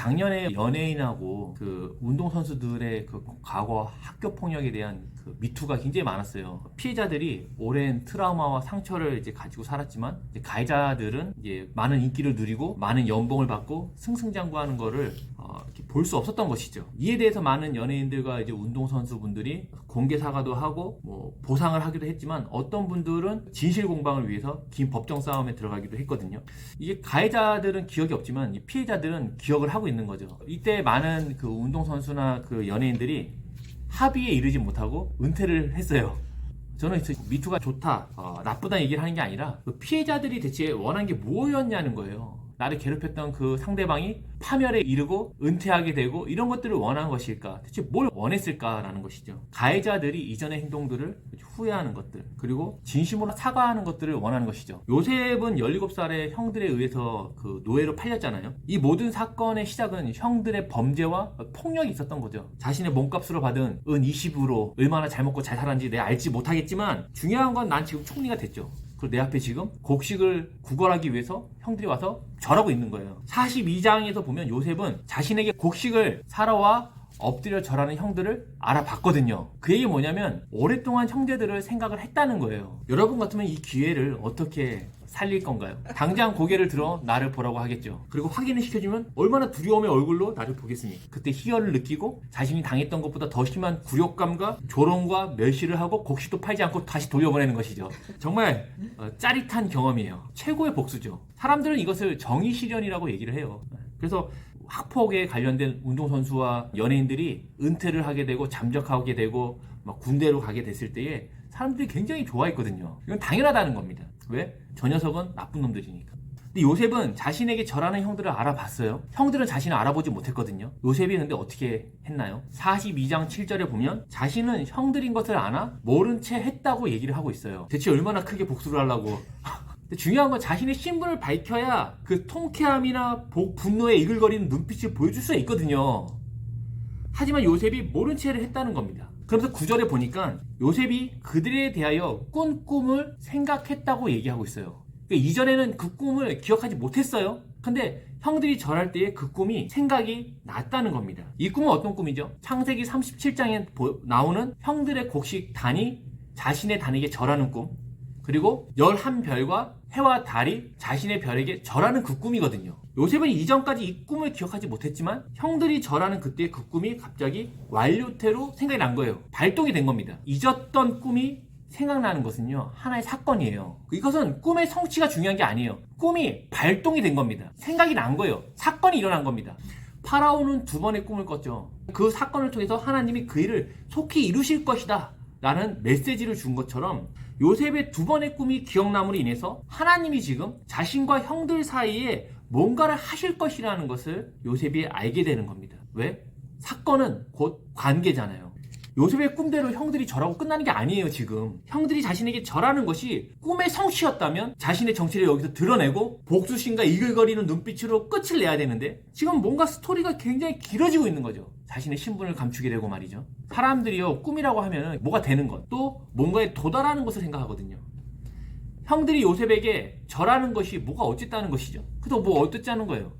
작년에 연예인하고 그 운동선수들의 그 과거 학교 폭력에 대한 그 미투가 굉장히 많았어요. 피해자들이 오랜 트라우마와 상처를 이제 가지고 살았지만, 이제 가해자들은 이제 많은 인기를 누리고 많은 연봉을 받고 승승장구하는 거를 볼 수 없었던 것이죠. 이에 대해서 많은 연예인들과 이제 운동선수분들이 공개 사과도 하고 뭐 보상을 하기도 했지만, 어떤 분들은 진실 공방을 위해서 긴 법정 싸움에 들어가기도 했거든요. 이게 가해자들은 기억이 없지만 이 피해자들은 기억을 하고 있는 거죠. 이때 많은 그 운동선수나 그 연예인들이 합의에 이르지 못하고 은퇴를 했어요. 저는 미투가 좋다, 나쁘다 얘기를 하는 게 아니라 그 피해자들이 대체 원한 게 뭐였냐는 거예요. 나를 괴롭혔던 그 상대방이 파멸에 이르고 은퇴하게 되고 이런 것들을 원한 것일까? 대체 뭘 원했을까라는 것이죠. 가해자들이 이전의 행동들을 후회하는 것들, 그리고 진심으로 사과하는 것들을 원하는 것이죠. 요셉은 17살의 형들에 의해서 그 노예로 팔렸잖아요. 이 모든 사건의 시작은 형들의 범죄와 폭력이 있었던 거죠. 자신의 몸값으로 받은 은 20으로 얼마나 잘 먹고 잘 살았는지 내가 알지 못하겠지만, 중요한 건 난 지금 총리가 됐죠. 그리고 내 앞에 지금 곡식을 구걸하기 위해서 형들이 와서 절하고 있는 거예요. 42장에서 보면 요셉은 자신에게 곡식을 사러 와 엎드려 절하는 형들을 알아봤거든요. 그 얘기 뭐냐면 오랫동안 형제들을 생각을 했다는 거예요. 여러분 같으면 이 기회를 어떻게 살릴 건가요? 당장 고개를 들어 나를 보라고 하겠죠. 그리고 확인을 시켜주면 얼마나 두려움의 얼굴로 나를 보겠습니까? 그때 희열을 느끼고 자신이 당했던 것보다 더 심한 굴욕감과 조롱과 멸시를 하고 곡식도 팔지 않고 다시 돌려보내는 것이죠. 정말 짜릿한 경험이에요. 최고의 복수죠. 사람들은 이것을 정의실현이라고 얘기를 해요. 그래서 학폭에 관련된 운동선수와 연예인들이 은퇴를 하게 되고 잠적하게 되고 막 군대로 가게 됐을 때에 사람들이 굉장히 좋아했거든요. 이건 당연하다는 겁니다. 왜? 저 녀석은 나쁜 놈들이니까. 근데 요셉은 자신에게 절하는 형들을 알아봤어요. 형들은 자신을 알아보지 못했거든요. 요셉이 근데 어떻게 했나요? 42장 7절에 보면 자신은 형들인 것을 아나 모른 채 했다고 얘기를 하고 있어요. 대체 얼마나 크게 복수를 하려고. 근데 중요한 건 자신의 신분을 밝혀야 그 통쾌함이나 분노에 이글거리는 눈빛을 보여줄 수가 있거든요. 하지만 요셉이 모른 채를 했다는 겁니다. 그러면서 9절에 보니까 요셉이 그들에 대하여 꾼 꿈을 생각했다고 얘기하고 있어요. 그러니까 이전에는 그 꿈을 기억하지 못했어요. 근데 형들이 절할 때에 그 꿈이 생각이 났다는 겁니다. 이 꿈은 어떤 꿈이죠? 창세기 37장에 나오는 형들의 곡식 단이 자신의 단에게 절하는 꿈, 그리고 11별과 해와 달이 자신의 별에게 절하는 그 꿈이거든요. 요셉은 이전까지 이 꿈을 기억하지 못했지만 형들이 절하는 그때 그 꿈이 갑자기 완료태로 생각이 난 거예요. 발동이 된 겁니다. 잊었던 꿈이 생각나는 것은요, 하나의 사건이에요. 이것은 꿈의 성취가 중요한 게 아니에요. 꿈이 발동이 된 겁니다. 생각이 난 거예요. 사건이 일어난 겁니다. 파라오는 2번의 꿈을 꿨죠. 그 사건을 통해서 하나님이 그 일을 속히 이루실 것이다 라는 메시지를 준 것처럼, 요셉의 2번의 꿈이 기억남으로 인해서 하나님이 지금 자신과 형들 사이에 뭔가를 하실 것이라는 것을 요셉이 알게 되는 겁니다. 왜? 사건은 곧 관계잖아요. 요셉의 꿈대로 형들이 절하고 끝나는 게 아니에요. 지금 형들이 자신에게 절하는 것이 꿈의 성취였다면 자신의 정체를 여기서 드러내고 복수심과 이글거리는 눈빛으로 끝을 내야 되는데, 지금 뭔가 스토리가 굉장히 길어지고 있는 거죠. 자신의 신분을 감추게 되고 말이죠. 사람들이요, 꿈이라고 하면 뭐가 되는 것, 또 뭔가에 도달하는 것을 생각하거든요. 형들이 요셉에게 절하는 것이 뭐가 어쨌다는 것이죠. 그래서 뭐 어쨌다는 거예요.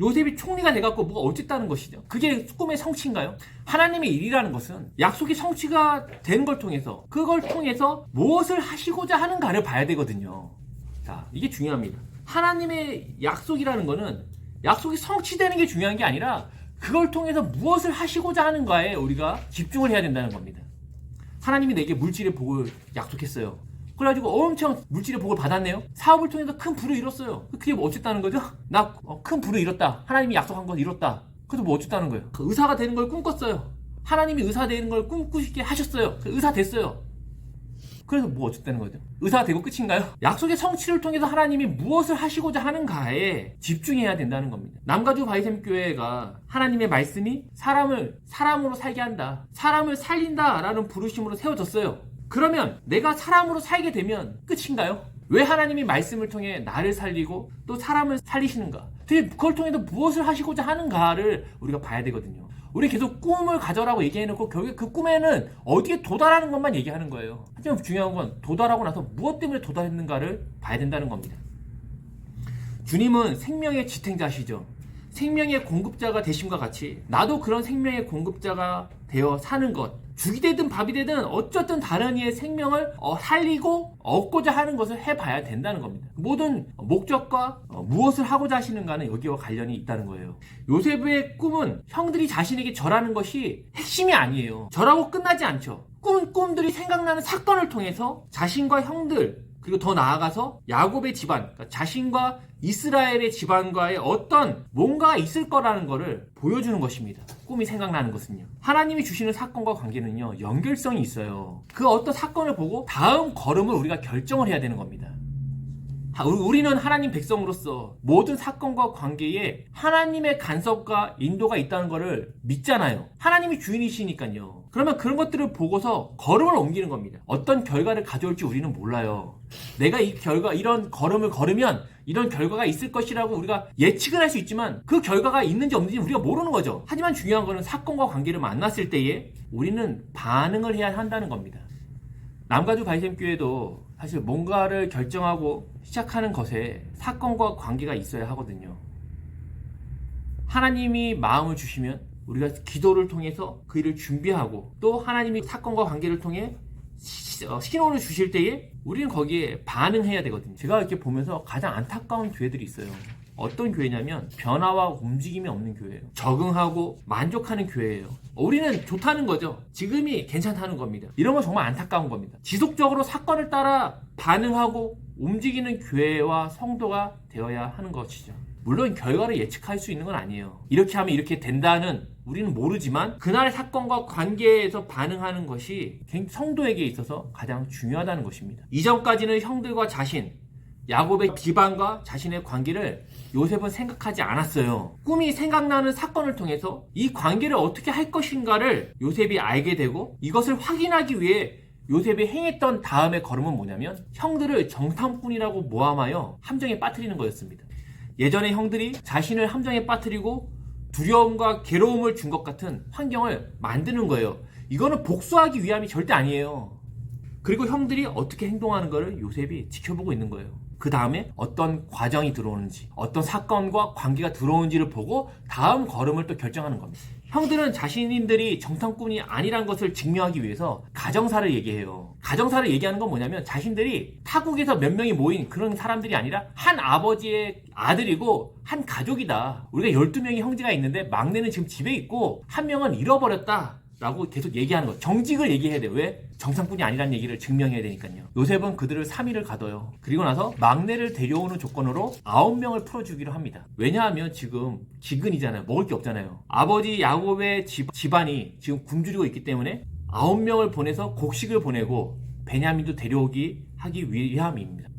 요셉이 총리가 돼갖고 뭐가 어쨌다는 것이죠. 그게 꿈의 성취인가요? 하나님의 일이라는 것은 약속이 성취가 되는 걸 통해서, 그걸 통해서 무엇을 하시고자 하는가를 봐야 되거든요. 자, 이게 중요합니다. 하나님의 약속이라는 거는 약속이 성취되는 게 중요한 게 아니라 그걸 통해서 무엇을 하시고자 하는가에 우리가 집중을 해야 된다는 겁니다. 하나님이 내게 물질의 복을 약속했어요. 그래가지고 엄청 물질의 복을 받았네요. 사업을 통해서 큰 부를 이뤘어요. 그게 뭐 어쨌다는 거죠? 나 큰 부를 이뤘다. 하나님이 약속한 건 이뤘다. 그래서 뭐 어쨌다는 거예요? 의사가 되는 걸 꿈꿨어요. 하나님이 의사 되는 걸 꿈꾸시게 하셨어요. 의사 됐어요. 그래서 뭐 어쨌다는 거죠? 의사가 되고 끝인가요? 약속의 성취를 통해서 하나님이 무엇을 하시고자 하는가에 집중해야 된다는 겁니다. 남가주 바이샘 교회가 하나님의 말씀이 사람을 사람으로 살게 한다, 사람을 살린다 라는 부르심으로 세워졌어요. 그러면 내가 사람으로 살게 되면 끝인가요? 왜 하나님이 말씀을 통해 나를 살리고 또 사람을 살리시는가? 그걸 통해서 무엇을 하시고자 하는가를 우리가 봐야 되거든요. 우리 계속 꿈을 가져라고 얘기해놓고 결국에 그 꿈에는 어디에 도달하는 것만 얘기하는 거예요. 하지만 중요한 건 도달하고 나서 무엇 때문에 도달했는가를 봐야 된다는 겁니다. 주님은 생명의 지탱자시죠. 생명의 공급자가 되심과 같이 나도 그런 생명의 공급자가 되어 사는 것, 죽이 되든 밥이 되든 어쨌든 다른 이의 생명을 살리고 얻고자 하는 것을 해봐야 된다는 겁니다. 모든 목적과 무엇을 하고자 하시는가는 여기와 관련이 있다는 거예요. 요셉의 꿈은 형들이 자신에게 절하는 것이 핵심이 아니에요. 절하고 끝나지 않죠. 꿈들이 생각나는 사건을 통해서 자신과 형들, 그리고 더 나아가서 야곱의 집안, 그러니까 자신과 이스라엘의 집안과의 어떤 뭔가가 있을 거라는 것을 보여주는 것입니다. 꿈이 생각나는 것은요. 하나님이 주시는 사건과 관계는요, 연결성이 있어요. 그 어떤 사건을 보고 다음 걸음을 우리가 결정을 해야 되는 겁니다. 우리는 하나님 백성으로서 모든 사건과 관계에 하나님의 간섭과 인도가 있다는 것을 믿잖아요. 하나님이 주인이시니까요. 그러면 그런 것들을 보고서 걸음을 옮기는 겁니다. 어떤 결과를 가져올지 우리는 몰라요. 내가 이런 걸음을 걸으면 이런 결과가 있을 것이라고 우리가 예측을 할 수 있지만 그 결과가 있는지 없는지 우리가 모르는 거죠. 하지만 중요한 거는 사건과 관계를 만났을 때에 우리는 반응을 해야 한다는 겁니다. 남가주 바이샘교회도 사실 뭔가를 결정하고 시작하는 것에 사건과 관계가 있어야 하거든요. 하나님이 마음을 주시면 우리가 기도를 통해서 그 일을 준비하고 또 하나님이 사건과 관계를 통해 신호를 주실 때에 우리는 거기에 반응해야 되거든요. 제가 이렇게 보면서 가장 안타까운 교회들이 있어요. 어떤 교회냐면 변화와 움직임이 없는 교회예요. 적응하고 만족하는 교회예요. 우리는 좋다는 거죠. 지금이 괜찮다는 겁니다. 이런 건 정말 안타까운 겁니다. 지속적으로 사건을 따라 반응하고 움직이는 교회와 성도가 되어야 하는 것이죠. 물론 결과를 예측할 수 있는 건 아니에요. 이렇게 하면 이렇게 된다는 우리는 모르지만 그날의 사건과 관계에서 반응하는 것이 성도에게 있어서 가장 중요하다는 것입니다. 이전까지는 형들과 자신, 야곱의 집안과 자신의 관계를 요셉은 생각하지 않았어요. 꿈이 생각나는 사건을 통해서 이 관계를 어떻게 할 것인가를 요셉이 알게 되고 이것을 확인하기 위해 요셉이 행했던 다음의 걸음은 뭐냐면 형들을 정탐꾼이라고 모함하여 함정에 빠뜨리는 거였습니다. 예전에 형들이 자신을 함정에 빠뜨리고 두려움과 괴로움을 준 것 같은 환경을 만드는 거예요. 이거는 복수하기 위함이 절대 아니에요. 그리고 형들이 어떻게 행동하는 것을 요셉이 지켜보고 있는 거예요. 그 다음에 어떤 과정이 들어오는지, 어떤 사건과 관계가 들어오는지를 보고 다음 걸음을 또 결정하는 겁니다. 형들은 자신들이 정탐꾼이 아니란 것을 증명하기 위해서 가정사를 얘기해요. 가정사를 얘기하는 건 뭐냐면 자신들이 타국에서 몇 명이 모인 그런 사람들이 아니라 한 아버지의 아들이고 한 가족이다. 우리가 12명의 형제가 있는데 막내는 지금 집에 있고 한 명은 잃어버렸다. 라고 계속 얘기하는 거. 정직을 얘기해야 돼요. 왜? 정상뿐이 아니라는 얘기를 증명해야 되니까요. 요셉은 그들을 3일을 가둬요. 그리고 나서 막내를 데려오는 조건으로 9명을 풀어주기로 합니다. 왜냐하면 지금 기근이잖아요. 먹을 게 없잖아요. 아버지 야곱의 집안이 지금 굶주리고 있기 때문에 9명을 보내서 곡식을 보내고 베냐민도 데려오기 하기 위함입니다.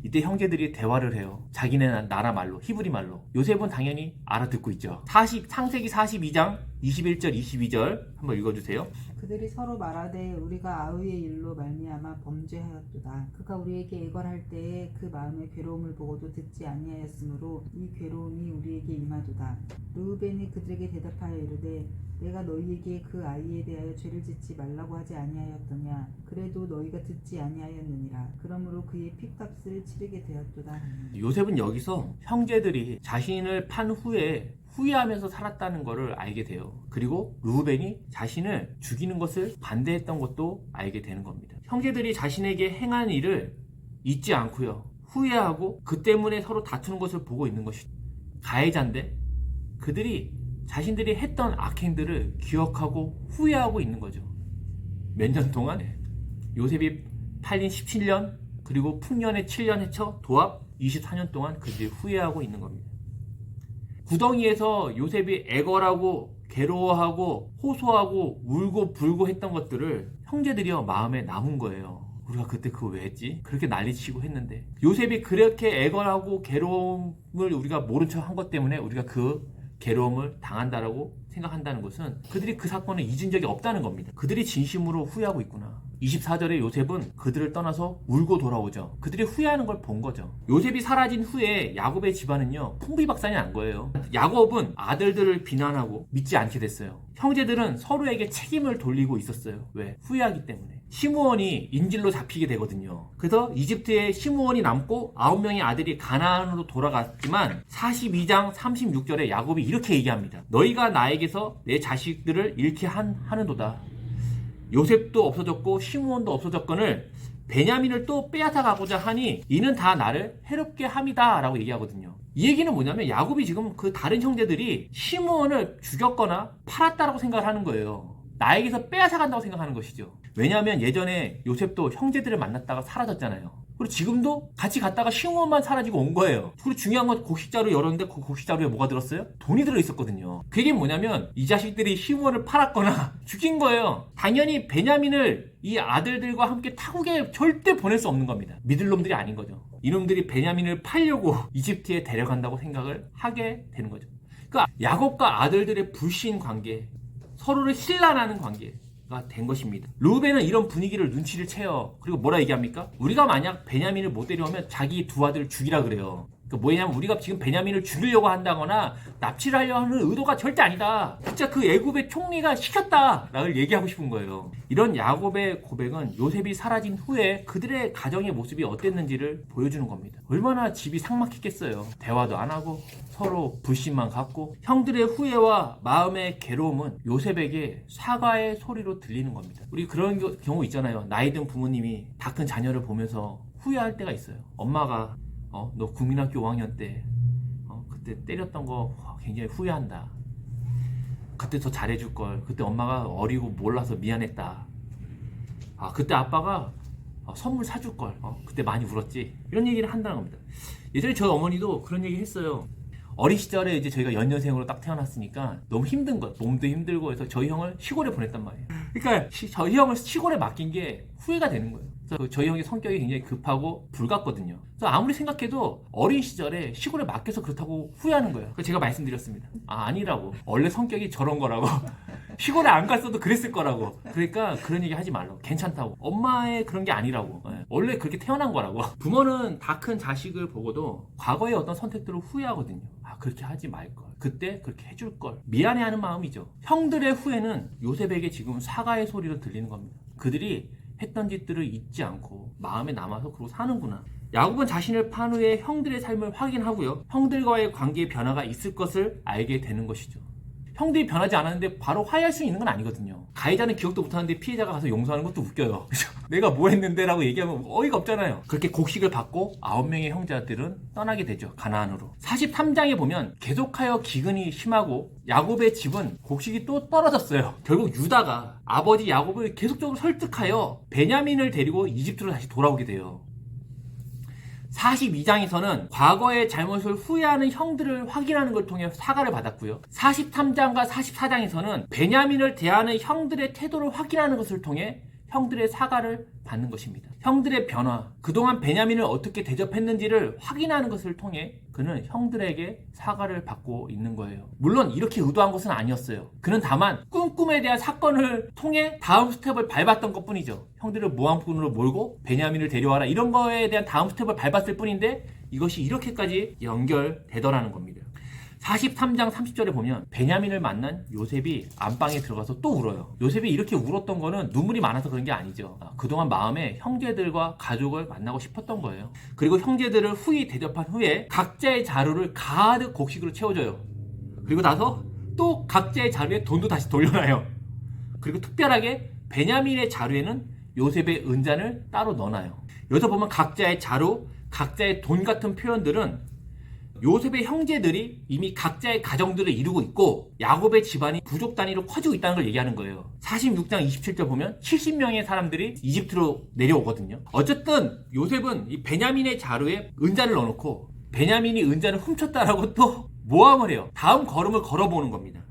이때 형제들이 대화를 해요. 자기네 나라 말로, 히브리 말로. 요셉은 당연히 알아듣고 있죠. 창세기 42장 21절 22절 한번 읽어주세요. 그들이 서로 말하되 우리가 아우의 일로 말미암아 범죄하였도다. 그가 우리에게 애걸할 때에 그 마음의 괴로움을 보고도 듣지 아니하였으므로 이 괴로움이 우리에게 임하도다. 르우벤이 그들에게 대답하여 이르되 내가 너희에게 그 아이에 대하여 죄를 짓지 말라고 하지 아니하였더냐. 그래도 너희가 듣지 아니하였느니라. 그러므로 그의 핏값을 치르게 되었도다. 요셉은 여기서 형제들이 자신을 판 후에 후회하면서 살았다는 것을 알게 돼요. 그리고 르우벤이 자신을 죽이는 것을 반대했던 것도 알게 되는 겁니다. 형제들이 자신에게 행한 일을 잊지 않고요. 후회하고 그 때문에 서로 다투는 것을 보고 있는 것이죠. 가해자인데 그들이 자신들이 했던 악행들을 기억하고 후회하고 있는 거죠. 몇 년 동안 요셉이 팔린 17년 그리고 풍년의 7년 해쳐 도합 24년 동안 그들이 후회하고 있는 겁니다. 구덩이에서 요셉이 애걸하고 괴로워하고 호소하고 울고 불고 했던 것들을 형제들이요 마음에 남은 거예요. 우리가 그때 그거 왜 했지? 그렇게 난리치고 했는데 요셉이 그렇게 애걸하고 괴로움을 우리가 모른 척 한 것 때문에 우리가 그 괴로움을 당한다라고 생각한다는 것은 그들이 그 사건을 잊은 적이 없다는 겁니다. 그들이 진심으로 후회하고 있구나. 24절에 요셉은 그들을 떠나서 울고 돌아오죠. 그들이 후회하는 걸 본 거죠. 요셉이 사라진 후에 야곱의 집안은요 풍비박산이 난 거예요. 야곱은 아들들을 비난하고 믿지 않게 됐어요. 형제들은 서로에게 책임을 돌리고 있었어요. 왜? 후회하기 때문에. 시므온이 인질로 잡히게 되거든요. 그래서 이집트에 시므온이 남고 9명의 아들이 가나안으로 돌아갔지만 42장 36절에 야곱이 이렇게 얘기합니다. 너희가 나에게서 내 자식들을 잃게 하는도다. 요셉도 없어졌고 시므온도 없어졌거늘 베냐민을 또 빼앗아 가고자 하니 이는 다 나를 해롭게 함이다 라고 얘기하거든요. 이 얘기는 뭐냐면 야곱이 지금 그 다른 형제들이 시므온을 죽였거나 팔았다라고 생각을 하는 거예요. 나에게서 빼앗아 간다고 생각하는 것이죠. 왜냐하면 예전에 요셉도 형제들을 만났다가 사라졌잖아요. 그리고 지금도 같이 갔다가 시므온만 사라지고 온 거예요. 그리고 중요한 건 곡식자루 열었는데 그 곡식자루에 뭐가 들었어요? 돈이 들어있었거든요. 그게 뭐냐면 이 자식들이 시므온을 팔았거나 죽인 거예요. 당연히 베냐민을 이 아들들과 함께 타국에 절대 보낼 수 없는 겁니다. 믿을 놈들이 아닌 거죠. 이놈들이 베냐민을 팔려고 이집트에 데려간다고 생각을 하게 되는 거죠. 그러니까 야곱과 아들들의 불신 관계, 서로를 신란하는 관계가 된 것입니다. 르우벤은 이런 분위기를 눈치를 채요. 그리고 뭐라 얘기합니까? 우리가 만약 베냐민을 못 데려오면 자기 두 아들을 죽이라 그래요. 뭐냐면 우리가 지금 베냐민을 죽이려고 한다거나 납치를 하려고 하는 의도가 절대 아니다. 진짜 그 애굽의 총리가 시켰다 라고 얘기하고 싶은 거예요. 이런 야곱의 고백은 요셉이 사라진 후에 그들의 가정의 모습이 어땠는지를 보여주는 겁니다. 얼마나 집이 삭막했겠어요. 대화도 안 하고 서로 불신만 갖고 형들의 후회와 마음의 괴로움은 요셉에게 사과의 소리로 들리는 겁니다. 우리 그런 경우 있잖아요. 나이 든 부모님이 다 큰 자녀를 보면서 후회할 때가 있어요. 엄마가 너 국민학교 5학년 때 그때 때렸던 거 굉장히 후회한다. 그때 더 잘해줄 걸. 그때 엄마가 어리고 몰라서 미안했다. 그때 아빠가 선물 사줄 걸. 그때 많이 울었지. 이런 얘기를 한다는 겁니다. 예전에 저희 어머니도 그런 얘기 했어요. 어린 시절에 이제 저희가 연년생으로 딱 태어났으니까 너무 힘든 거, 몸도 힘들고 해서 저희 형을 시골에 보냈단 말이에요. 그러니까 저희 형을 시골에 맡긴 게 후회가 되는 거예요. 그래서 저희 형이 성격이 굉장히 급하고 불같거든요. 그래서 아무리 생각해도 어린 시절에 시골에 맡겨서 그렇다고 후회하는 거예요. 그래서 제가 말씀드렸습니다. 아니라고. 원래 성격이 저런 거라고. 시골에 안 갔어도 그랬을 거라고. 그러니까 그런 얘기 하지 말라고. 괜찮다고. 엄마의 그런 게 아니라고. 원래 그렇게 태어난 거라고. 부모는 다 큰 자식을 보고도 과거의 어떤 선택들을 후회하거든요. 그렇게 하지 말걸. 그때 그렇게 해줄걸. 미안해하는 마음이죠. 형들의 후회는 요셉에게 지금 사과의 소리로 들리는 겁니다. 그들이 했던 짓들을 잊지 않고 마음에 남아서 그러고 사는구나. 야곱은 자신을 판 후에 형들의 삶을 확인하고요. 형들과의 관계에 변화가 있을 것을 알게 되는 것이죠. 형들이 변하지 않았는데 바로 화해할 수 있는 건 아니거든요. 가해자는 기억도 못하는데 피해자가 가서 용서하는 것도 웃겨요. 내가 뭐 했는데 라고 얘기하면 어이가 없잖아요. 그렇게 곡식을 받고 9명의 형제들은 떠나게 되죠. 가나안으로. 43장에 보면 계속하여 기근이 심하고 야곱의 집은 곡식이 또 떨어졌어요. 결국 유다가 아버지 야곱을 계속적으로 설득하여 베냐민을 데리고 이집트로 다시 돌아오게 돼요. 42장에서는 과거의 잘못을 후회하는 형들을 확인하는 걸 통해 사과를 받았고요. 43장과 44장에서는 베냐민을 대하는 형들의 태도를 확인하는 것을 통해 형들의 사과를 받는 것입니다. 형들의 변화, 그동안 베냐민을 어떻게 대접했는지를 확인하는 것을 통해 그는 형들에게 사과를 받고 있는 거예요. 물론 이렇게 의도한 것은 아니었어요. 그는 다만 꿈꿈에 대한 사건을 통해 다음 스텝을 밟았던 것뿐이죠. 형들을 모함꾼으로 몰고 베냐민을 데려와라 이런 거에 대한 다음 스텝을 밟았을 뿐인데 이것이 이렇게까지 연결되더라는 겁니다. 43장 30절에 보면 베냐민을 만난 요셉이 안방에 들어가서 또 울어요. 요셉이 이렇게 울었던 거는 눈물이 많아서 그런 게 아니죠. 그동안 마음에 형제들과 가족을 만나고 싶었던 거예요. 그리고 형제들을 후히 대접한 후에 각자의 자루를 가득 곡식으로 채워줘요. 그리고 나서 또 각자의 자루에 돈도 다시 돌려놔요. 그리고 특별하게 베냐민의 자루에는 요셉의 은잔을 따로 넣어놔요. 여기서 보면 각자의 자루, 각자의 돈 같은 표현들은 요셉의 형제들이 이미 각자의 가정들을 이루고 있고 야곱의 집안이 부족 단위로 커지고 있다는 걸 얘기하는 거예요. 46장 27절 보면 70명의 사람들이 이집트로 내려오거든요. 어쨌든 요셉은 이 베냐민의 자루에 은잔을 넣어놓고 베냐민이 은잔을 훔쳤다라고 또 모함을 해요. 다음 걸음을 걸어보는 겁니다.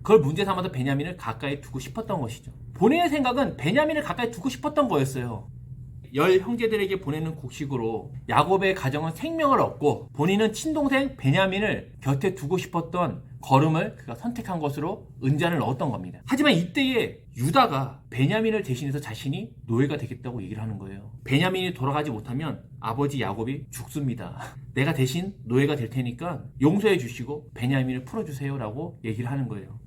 그걸 문제 삼아서 베냐민을 가까이 두고 싶었던 것이죠. 본인의 생각은 베냐민을 가까이 두고 싶었던 거였어요. 10 형제들에게 보내는 곡식으로 야곱의 가정은 생명을 얻고 본인은 친동생 베냐민을 곁에 두고 싶었던 걸음을 그가 선택한 것으로 은잔을 넣었던 겁니다. 하지만 이때에 유다가 베냐민을 대신해서 자신이 노예가 되겠다고 얘기를 하는 거예요. 베냐민이 돌아가지 못하면 아버지 야곱이 죽습니다. 내가 대신 노예가 될 테니까 용서해 주시고 베냐민을 풀어주세요 라고 얘기를 하는 거예요.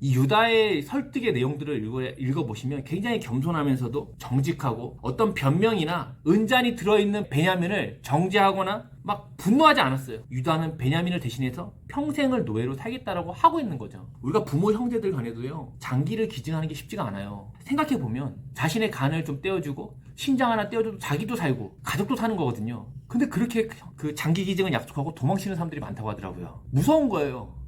이 유다의 설득의 내용들을 읽어보시면 굉장히 겸손하면서도 정직하고 어떤 변명이나 은잔이 들어있는 베냐민을 정죄하거나 막 분노하지 않았어요. 유다는 베냐민을 대신해서 평생을 노예로 살겠다라고 하고 있는 거죠. 우리가 부모 형제들 간에도요, 장기를 기증하는 게 쉽지가 않아요. 생각해보면 자신의 간을 좀 떼어주고 신장 하나 떼어줘도 자기도 살고 가족도 사는 거거든요. 근데 그렇게 그 장기 기증을 약속하고 도망치는 사람들이 많다고 하더라고요. 무서운 거예요.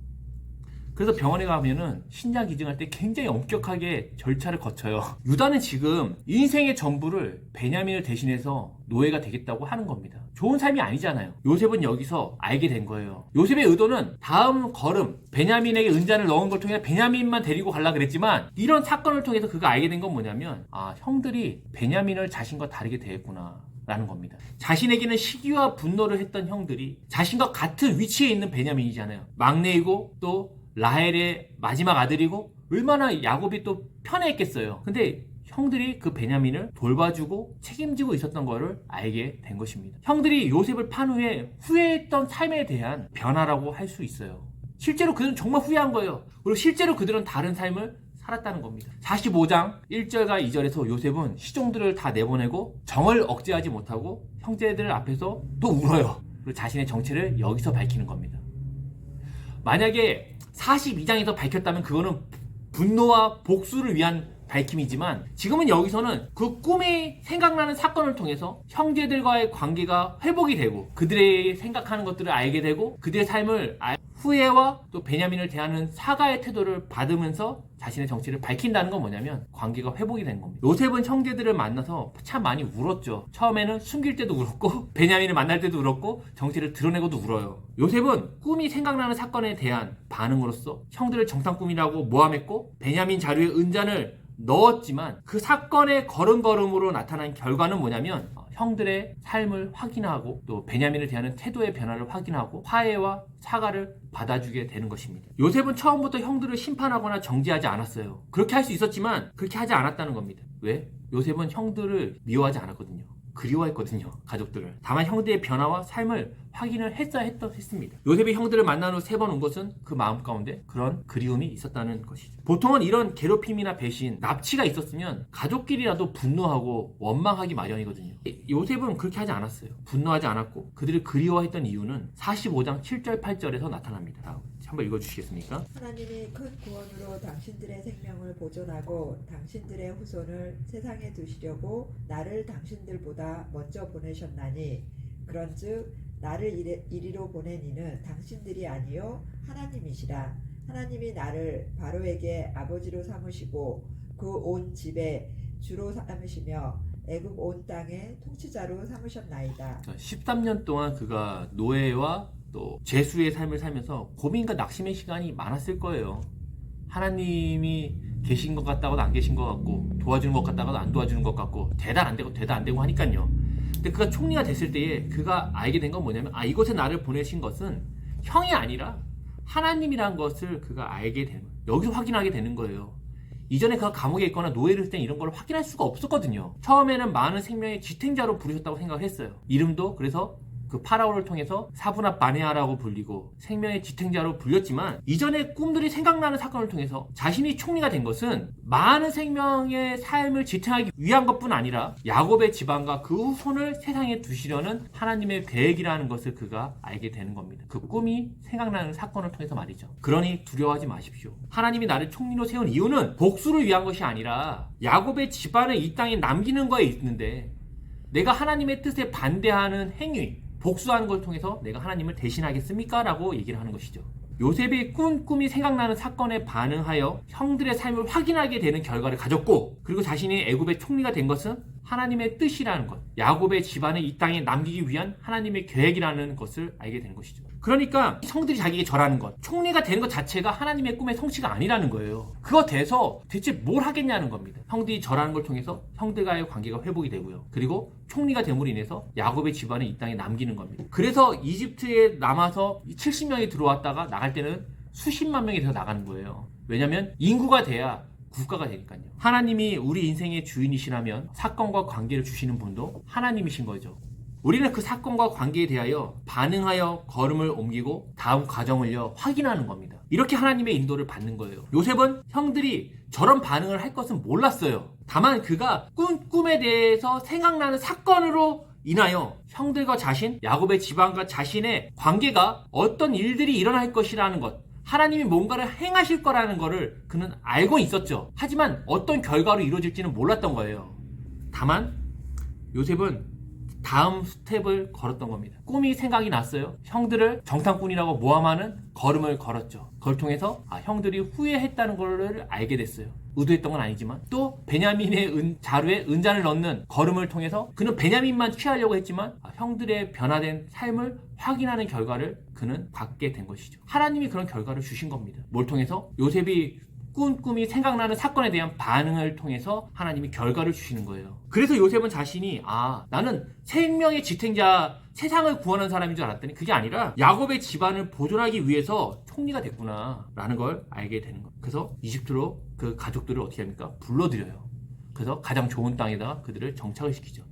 그래서 병원에 가면은 신장 기증할 때 굉장히 엄격하게 절차를 거쳐요. 유다는 지금 인생의 전부를 베냐민을 대신해서 노예가 되겠다고 하는 겁니다. 좋은 삶이 아니잖아요. 요셉은 여기서 알게 된 거예요. 요셉의 의도는 다음 걸음 베냐민에게 은잔을 넣은 걸 통해 베냐민만 데리고 가려고 그랬지만, 이런 사건을 통해서 그가 알게 된 건 뭐냐면, 형들이 베냐민을 자신과 다르게 대했구나 라는 겁니다. 자신에게는 시기와 분노를 했던 형들이 자신과 같은 위치에 있는 베냐민이잖아요. 막내이고 또 라헬의 마지막 아들이고 얼마나 야곱이 또 편애했겠어요. 근데 형들이 그 베냐민을 돌봐주고 책임지고 있었던 거를 알게 된 것입니다. 형들이 요셉을 판 후에 후회했던 삶에 대한 변화라고 할 수 있어요. 실제로 그들은 정말 후회한 거예요. 그리고 실제로 그들은 다른 삶을 살았다는 겁니다. 45장 1절과 2절에서 요셉은 시종들을 다 내보내고 정을 억제하지 못하고 형제들 앞에서 또 울어요. 그리고 자신의 정체를 여기서 밝히는 겁니다. 만약에 42장에서 밝혔다면 그거는 분노와 복수를 위한 밝힘이지만, 지금은 여기서는 그 꿈이 생각나는 사건을 통해서 형제들과의 관계가 회복이 되고 그들의 생각하는 것들을 알게 되고 그들의 삶을 후회와 또 베냐민을 대하는 사과의 태도를 받으면서 자신의 정체를 밝힌다는 건 뭐냐면 관계가 회복이 된 겁니다. 요셉은 형제들을 만나서 참 많이 울었죠. 처음에는 숨길 때도 울었고 베냐민을 만날 때도 울었고 정체를 드러내고도 울어요. 요셉은 꿈이 생각나는 사건에 대한 반응으로서 형들을 정상 꿈이라고 모함했고 베냐민 자루에 은잔을 넣었지만, 그 사건의 걸음걸음으로 나타난 결과는 뭐냐면 형들의 삶을 확인하고 또 베냐민을 대하는 태도의 변화를 확인하고 화해와 사과를 받아주게 되는 것입니다. 요셉은 처음부터 형들을 심판하거나 정죄하지 않았어요. 그렇게 할 수 있었지만 그렇게 하지 않았다는 겁니다. 왜? 요셉은 형들을 미워하지 않았거든요. 그리워했거든요, 가족들을. 다만 형들의 변화와 삶을 확인을 했습니다. 요셉이 형들을 만난 후 3번 온 것은 그 마음 가운데 그런 그리움이 있었다는 것이죠. 보통은 이런 괴롭힘이나 배신, 납치가 있었으면 가족끼리라도 분노하고 원망하기 마련이거든요. 요셉은 그렇게 하지 않았어요. 분노하지 않았고 그들을 그리워했던 이유는 45장 7절 8절에서 나타납니다. 한번 읽어주시겠습니까? 하나님이 큰 구원으로 당신들의 생명을 보존하고 당신들의 후손을 세상에 두시려고 나를 당신들보다 먼저 보내셨나니, 그런즉 나를 이리로 보낸 이는 당신들이 아니요 하나님이시라. 하나님이 나를 바로에게 아버지로 삼으시고 그 온 집에 주로 삼으시며 애굽 온 땅의 통치자로 삼으셨나이다. 13년 동안 그가 노예와 또 죄수의 삶을 살면서 고민과 낙심의 시간이 많았을 거예요. 하나님이 계신 것 같다가도 안 계신 것 같고 도와주는 것 같다가도 안 도와주는 것 같고 되다 안 되고 하니까요. 근데 그가 총리가 됐을 때에 그가 알게 된 건 뭐냐면, 이곳에 나를 보내신 것은 형이 아니라 하나님이라는 것을 그가 알게 되는 거예요. 여기서 확인하게 되는 거예요. 이전에 그가 감옥에 있거나 노예를 했을 땐 이런 걸 확인할 수가 없었거든요. 처음에는 많은 생명의 지탱자로 부르셨다고 생각을 했어요. 이름도 그래서 그 파라오를 통해서 사브나 바네아라고 불리고 생명의 지탱자로 불렸지만, 이전의 꿈들이 생각나는 사건을 통해서 자신이 총리가 된 것은 많은 생명의 삶을 지탱하기 위한 것뿐 아니라 야곱의 집안과 그 후손을 세상에 두시려는 하나님의 계획이라는 것을 그가 알게 되는 겁니다. 그 꿈이 생각나는 사건을 통해서 말이죠. 그러니 두려워하지 마십시오. 하나님이 나를 총리로 세운 이유는 복수를 위한 것이 아니라 야곱의 집안을 이 땅에 남기는 거에 있는데, 내가 하나님의 뜻에 반대하는 행위, 복수하는 걸 통해서 내가 하나님을 대신하겠습니까? 라고 얘기를 하는 것이죠. 요셉이 꾼 꿈이 생각나는 사건에 반응하여 형들의 삶을 확인하게 되는 결과를 가졌고, 그리고 자신이 애굽의 총리가 된 것은 하나님의 뜻이라는 것, 야곱의 집안을 이 땅에 남기기 위한 하나님의 계획이라는 것을 알게 되는 것이죠. 그러니까 형들이 자기에게 절하는 것, 총리가 되는 것 자체가 하나님의 꿈의 성취가 아니라는 거예요. 그거 돼서 대체 뭘 하겠냐는 겁니다. 형들이 절하는 걸 통해서 형들과의 관계가 회복이 되고요. 그리고 총리가 됨으로 인해서 야곱의 집안을 이 땅에 남기는 겁니다. 그래서 이집트에 남아서 70명이 들어왔다가 나갈 때는 수십만 명이 더 나가는 거예요. 왜냐면 인구가 돼야 국가가 되니까요. 하나님이 우리 인생의 주인이시라면 사건과 관계를 주시는 분도 하나님이신 거죠. 우리는 그 사건과 관계에 대하여 반응하여 걸음을 옮기고 다음 과정을요 확인하는 겁니다. 이렇게 하나님의 인도를 받는 거예요. 요셉은 형들이 저런 반응을 할 것은 몰랐어요. 다만 그가 꾼 꿈에 대해서 생각나는 사건으로 인하여 형들과 자신, 야곱의 집안과 자신의 관계가 어떤 일들이 일어날 것이라는 것, 하나님이 뭔가를 행하실 거라는 것을 그는 알고 있었죠. 하지만 어떤 결과로 이루어질지는 몰랐던 거예요. 다만 요셉은 다음 스텝을 걸었던 겁니다. 꿈이 생각이 났어요. 형들을 정탐꾼이라고 모함하는 걸음을 걸었죠. 그걸 통해서 형들이 후회했다는 걸 알게 됐어요. 의도했던 건 아니지만 또 베냐민의 자루에 은잔을 넣는 걸음을 통해서 그는 베냐민만 취하려고 했지만 형들의 변화된 삶을 확인하는 결과를 그는 갖게 된 것이죠. 하나님이 그런 결과를 주신 겁니다. 뭘 통해서? 요셉이 꾼 꿈이 생각나는 사건에 대한 반응을 통해서 하나님이 결과를 주시는 거예요. 그래서 요셉은 자신이 나는 생명의 지탱자, 세상을 구원한 사람인 줄 알았더니 그게 아니라 야곱의 집안을 보존하기 위해서 총리가 됐구나 라는 걸 알게 되는 거예요. 그래서 이집트로 그 가족들을 어떻게 합니까? 불러들여요. 그래서 가장 좋은 땅에다가 그들을 정착을 시키죠.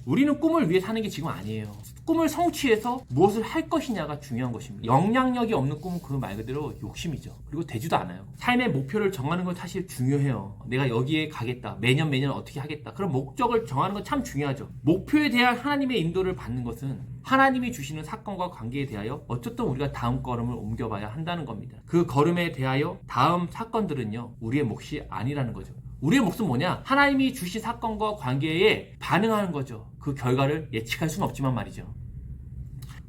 우리는 꿈을 위해 사는 게 지금 아니에요. 꿈을 성취해서 무엇을 할 것이냐가 중요한 것입니다. 영향력이 없는 꿈은 그 말 그대로 욕심이죠. 그리고 되지도 않아요. 삶의 목표를 정하는 건 사실 중요해요. 내가 여기에 가겠다. 매년 어떻게 하겠다. 그런 목적을 정하는 건 참 중요하죠. 목표에 대한 하나님의 인도를 받는 것은 하나님이 주시는 사건과 관계에 대하여 어쨌든 우리가 다음 걸음을 옮겨봐야 한다는 겁니다. 그 걸음에 대하여 다음 사건들은요 우리의 몫이 아니라는 거죠. 우리의 몫은 뭐냐? 하나님이 주신 사건과 관계에 반응하는 거죠. 그 결과를 예측할 수는 없지만 말이죠.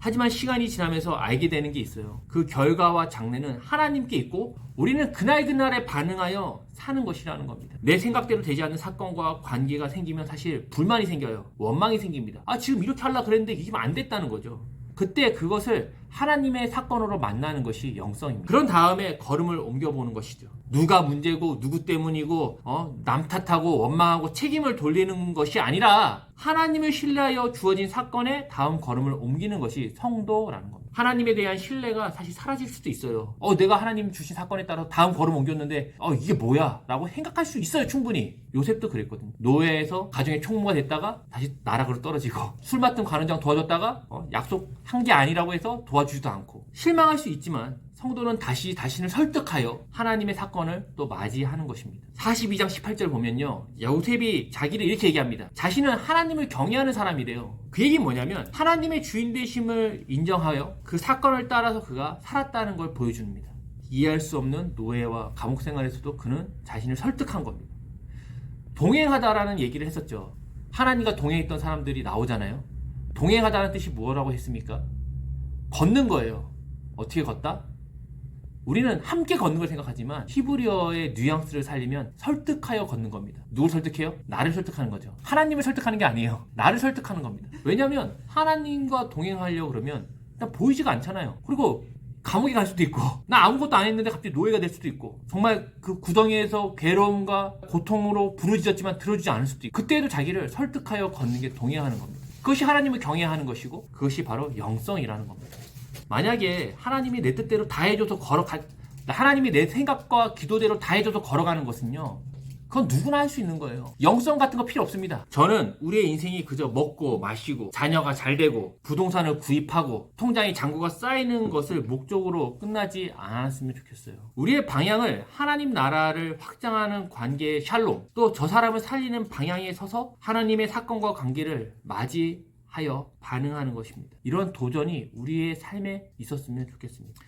하지만 시간이 지나면서 알게 되는 게 있어요. 그 결과와 장래는 하나님께 있고 우리는 그날그날에 반응하여 사는 것이라는 겁니다. 내 생각대로 되지 않는 사건과 관계가 생기면 사실 불만이 생겨요. 원망이 생깁니다. 지금 이렇게 하려고 그랬는데 이게 안 됐다는 거죠. 그때 그것을 하나님의 사건으로 만나는 것이 영성입니다. 그런 다음에 걸음을 옮겨보는 것이죠. 누가 문제고 누구 때문이고 남 탓하고 원망하고 책임을 돌리는 것이 아니라 하나님을 신뢰하여 주어진 사건에 다음 걸음을 옮기는 것이 성도라는 겁니다. 하나님에 대한 신뢰가 사실 사라질 수도 있어요. 내가 하나님 주신 사건에 따라 다음 걸음 옮겼는데 이게 뭐야? 라고 생각할 수 있어요. 충분히. 요셉도 그랬거든요. 노예에서 가정의 총무가 됐다가 다시 나락으로 떨어지고 술 맡은 관원장 도와줬다가 약속한 게 아니라고 해서 도와주지도 않고 실망할 수 있지만 성도는 다시 자신을 설득하여 하나님의 사건을 또 맞이하는 것입니다. 42장 18절 보면요. 요셉이 자기를 이렇게 얘기합니다. 자신은 하나님을 경외하는 사람이래요. 그 얘기는 뭐냐면 하나님의 주인 되심을 인정하여 그 사건을 따라서 그가 살았다는 걸 보여줍니다. 이해할 수 없는 노예와 감옥 생활에서도 그는 자신을 설득한 겁니다. 동행하다라는 얘기를 했었죠. 하나님과 동행했던 사람들이 나오잖아요. 동행하다는 뜻이 뭐라고 했습니까? 걷는 거예요. 어떻게 걷다? 우리는 함께 걷는 걸 생각하지만 히브리어의 뉘앙스를 살리면 설득하여 걷는 겁니다. 누굴 설득해요? 나를 설득하는 거죠. 하나님을 설득하는 게 아니에요. 나를 설득하는 겁니다. 왜냐하면 하나님과 동행하려고 그러면 일단 보이지가 않잖아요. 그리고 감옥에 갈 수도 있고 나 아무것도 안 했는데 갑자기 노예가 될 수도 있고 정말 그 구덩이에서 괴로움과 고통으로 부르짖었지만 들어주지 않을 수도 있고 그때에도 자기를 설득하여 걷는 게 동행하는 겁니다. 그것이 하나님을 경외하는 것이고 그것이 바로 영성이라는 겁니다. 만약에 하나님이 내 뜻대로 다 해줘서 하나님이 내 생각과 기도대로 다 해줘서 걸어가는 것은요 그건 누구나 할 수 있는 거예요. 영성 같은 거 필요 없습니다. 저는 우리의 인생이 그저 먹고 마시고 자녀가 잘 되고 부동산을 구입하고 통장에 잔고가 쌓이는 것을 목적으로 끝나지 않았으면 좋겠어요. 우리의 방향을 하나님 나라를 확장하는 관계의 샬롬 또 저 사람을 살리는 방향에 서서 하나님의 사건과 관계를 맞이하여 반응하는 것입니다. 이런 도전이 우리의 삶에 있었으면 좋겠습니다.